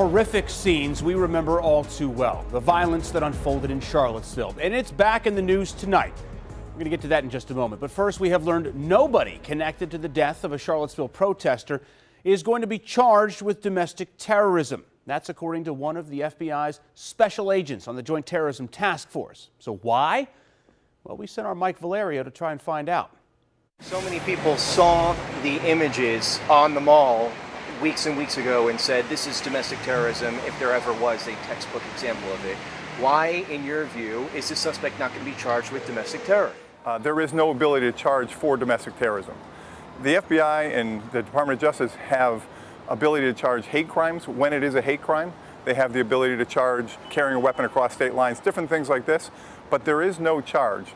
horrific scenes we remember all too well, the violence that unfolded in Charlottesville. And it's back in the news tonight. We're going to get to that in just a moment. But first, we have learned nobody connected to the death of a Charlottesville protester is going to be charged with domestic terrorism. That's according to one of the FBI's special agents on the Joint Terrorism Task Force. So why? Well, we sent our Mike Valerio to try and find out. So many people saw the images on the mall weeks and weeks ago and said this is domestic terrorism if there ever was a textbook example of it. Why, in your view, is the suspect not going to be charged with domestic terror? There is no ability to charge for domestic terrorism. The FBI and the Department of Justice have ability to charge hate crimes when it is a hate crime. They have the ability to charge carrying a weapon across state lines, different things like this, but there is no charge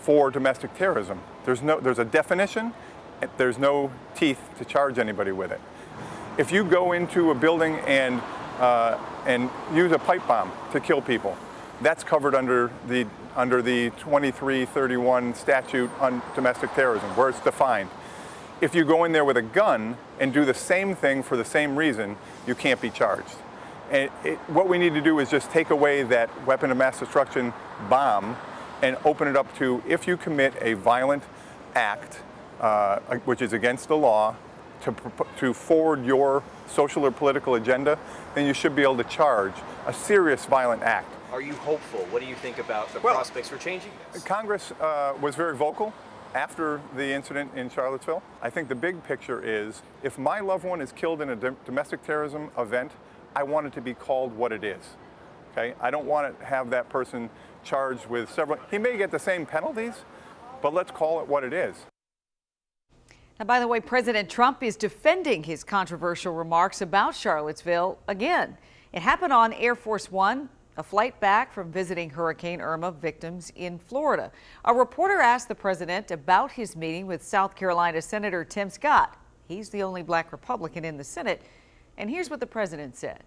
for domestic terrorism. There's a definition, there's no teeth to charge anybody with it. If you go into a building and use a pipe bomb to kill people, that's covered under the 2331 statute on domestic terrorism, where it's defined. If you go in there with a gun and do the same thing for the same reason, you can't be charged. And what we need to do is just take away that weapon of mass destruction bomb and open it up to, if you commit a violent act, which is against the law, to forward your social or political agenda, then you should be able to charge a serious violent act. Are you hopeful? What do you think about the prospects for changing this? Congress was very vocal after the incident in Charlottesville. I think the big picture is, if my loved one is killed in a domestic terrorism event, I want it to be called what it is. Okay? I don't want to have that person charged with several. He may get the same penalties, but let's call it what it is. Now, by the way, President Trump is defending his controversial remarks about Charlottesville again. It happened on Air Force One, a flight back from visiting Hurricane Irma victims in Florida. A reporter asked the president about his meeting with South Carolina Senator Tim Scott. He's the only black Republican in the Senate. And here's what the president said.